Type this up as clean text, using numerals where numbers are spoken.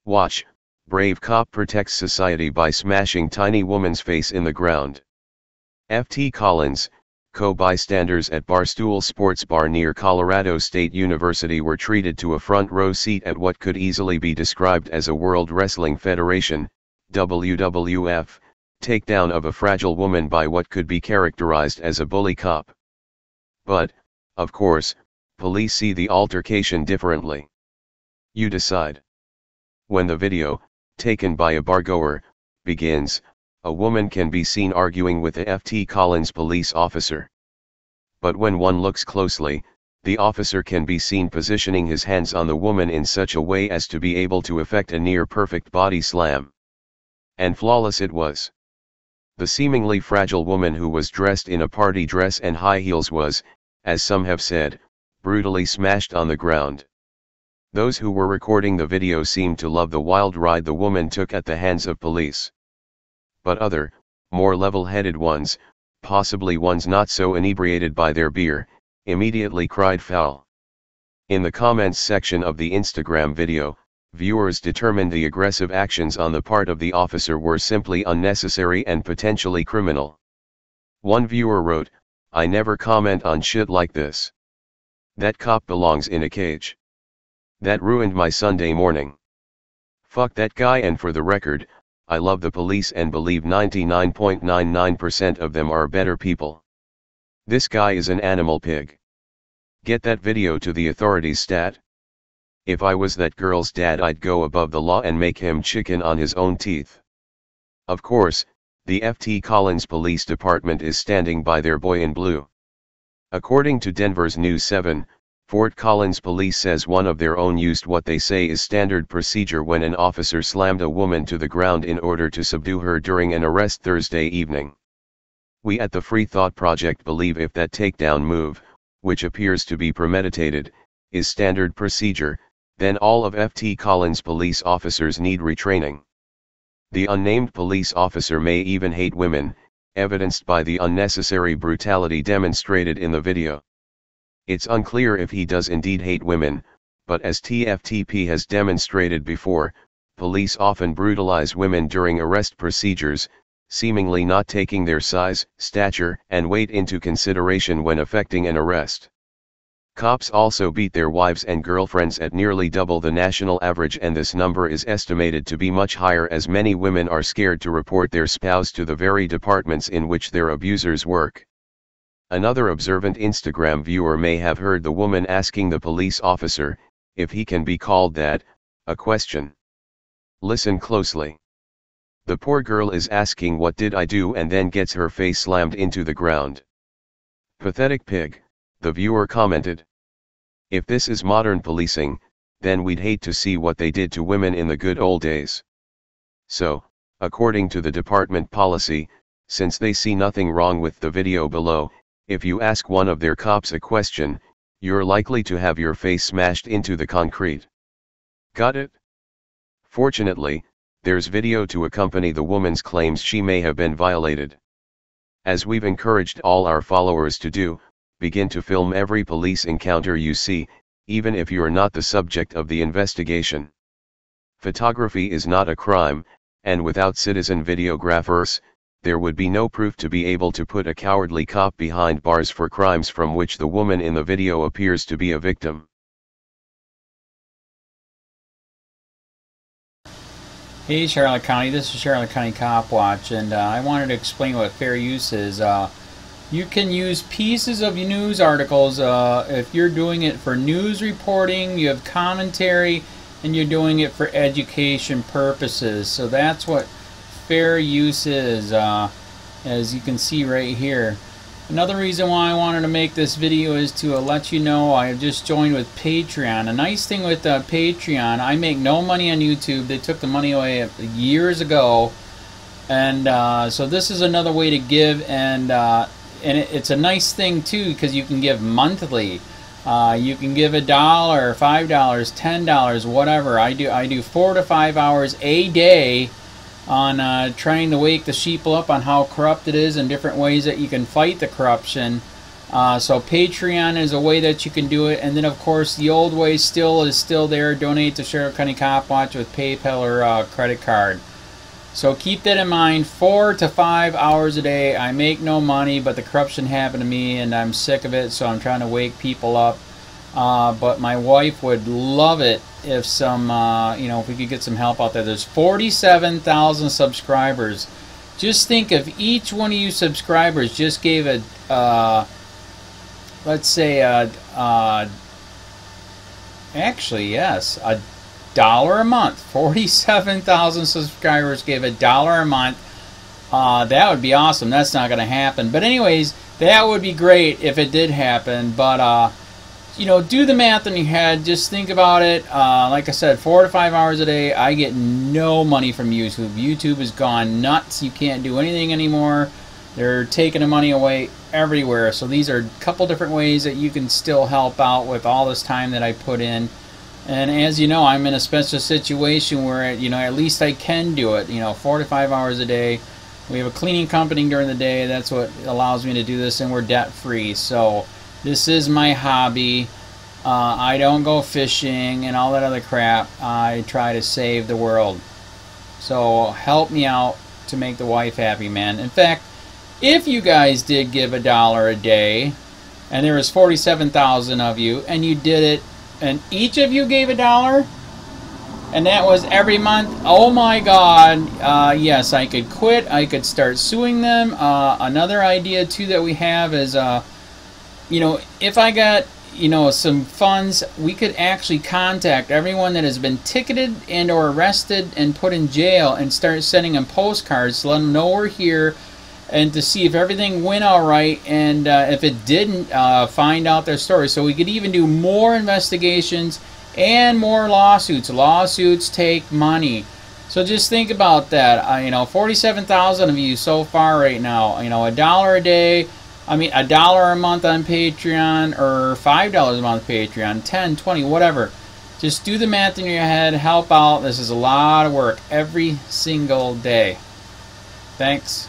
Watch, brave cop protects society by smashing tiny woman's face in the ground. Ft. Collins, co-bystanders at Barstool Sports Bar near Colorado State University were treated to a front row seat at what could easily be described as a World Wrestling Federation, WWF, takedown of a fragile woman by what could be characterized as a bully cop. But, of course, police see the altercation differently. You decide. When the video, taken by a bargoer, begins, a woman can be seen arguing with a Ft. Collins police officer. But when one looks closely, the officer can be seen positioning his hands on the woman in such a way as to be able to effect a near-perfect body slam. And flawless it was. The seemingly fragile woman who was dressed in a party dress and high heels was, as some have said, brutally smashed on the ground. Those who were recording the video seemed to love the wild ride the woman took at the hands of police. But other, more level-headed ones, possibly ones not so inebriated by their beer, immediately cried foul. In the comments section of the Instagram video, viewers determined the aggressive actions on the part of the officer were simply unnecessary and potentially criminal. One viewer wrote, "I never comment on shit like this. That cop belongs in a cage. That ruined my Sunday morning. Fuck that guy, and for the record, I love the police and believe 99.99% of them are better people. This guy is an animal pig. Get that video to the authorities stat. If I was that girl's dad, I'd go above the law and make him chicken on his own teeth." Of course, the Ft. Collins Police Department is standing by their boy in blue. According to Denver's News 7, Fort Collins Police says one of their own used what they say is standard procedure when an officer slammed a woman to the ground in order to subdue her during an arrest Thursday evening. "We at the Free Thought Project believe if that takedown move, which appears to be premeditated, is standard procedure, then all of Ft. Collins police officers need retraining. The unnamed police officer may even hate women, evidenced by the unnecessary brutality demonstrated in the video. It's unclear if he does indeed hate women, but as TFTP has demonstrated before, police often brutalize women during arrest procedures, seemingly not taking their size, stature, and weight into consideration when effecting an arrest. Cops also beat their wives and girlfriends at nearly double the national average, and this number is estimated to be much higher as many women are scared to report their spouse to the very departments in which their abusers work. Another observant Instagram viewer may have heard the woman asking the police officer, if he can be called that, a question. Listen closely. The poor girl is asking, "What did I do?" and then gets her face slammed into the ground. "Pathetic pig," the viewer commented. "If this is modern policing, then we'd hate to see what they did to women in the good old days." So, according to the department policy, since they see nothing wrong with the video below, if you ask one of their cops a question, you're likely to have your face smashed into the concrete. Got it? Fortunately, there's video to accompany the woman's claims she may have been violated. As we've encouraged all our followers to do, begin to film every police encounter you see, even if you're not the subject of the investigation. Photography is not a crime, and without citizen videographers, there would be no proof to be able to put a cowardly cop behind bars for crimes from which the woman in the video appears to be a victim. Hey Charlotte County, this is Charlotte County Cop Watch, and I wanted to explain what fair use is. You can use pieces of news articles if you're doing it for news reporting, you have commentary, and you're doing it for education purposes. So that's what fair use is. as you can see right here. Another reason why I wanted to make this video is to let you know I have just joined with Patreon. A nice thing with Patreon, I make no money on YouTube. They took the money away years ago, and so this is another way to give, and it's a nice thing too because you can give monthly. You can give $1, $5, $10, whatever. I do 4 to 5 hours a day on trying to wake the sheeple up on how corrupt it is and different ways that you can fight the corruption. So Patreon is a way that you can do it, and then of course the old way is still there. Donate to Sheriff County Cop Watch with PayPal or credit card. So keep that in mind. 4 to 5 hours a day. I make no money, but the corruption happened to me and I'm sick of it, so I'm trying to wake people up. But my wife would love it if if we could get some help out there. There's 47,000 subscribers. Just think if each one of you subscribers just gave let's say actually yes, $1 a month. 47,000 subscribers gave $1 a month. That would be awesome. That's not going to happen. But anyways, that would be great if it did happen. But do the math in your head. Just think about it. Like I said, 4 to 5 hours a day. I get no money from YouTube. YouTube has gone nuts. You can't do anything anymore. They're taking the money away everywhere. So these are a couple different ways that you can still help out with all this time that I put in. And as you know, I'm in a special situation where, at least I can do it. 4 to 5 hours a day. We have a cleaning company during the day. That's what allows me to do this, and we're debt free. So this is my hobby. I don't go fishing and all that other crap. I try to save the world. So help me out to make the wife happy, man. In fact, if you guys did give $1 a day, and there was 47,000 of you, and you did it, and each of you gave $1, and that was every month, oh my God, yes, I could quit. I could start suing them. Another idea too that we have is if I got some funds, we could actually contact everyone that has been ticketed and or arrested and put in jail and start sending them postcards to let them know we're here, and to see if everything went all right, and if it didn't, find out their story. So we could even do more investigations and more lawsuits. Lawsuits take money. So just think about that. 47,000 of you so far right now. $1 a day. $1 a month on Patreon, or $5 a month Patreon, 10, 20, whatever. Just do the math in your head. Help out. This is a lot of work every single day. Thanks.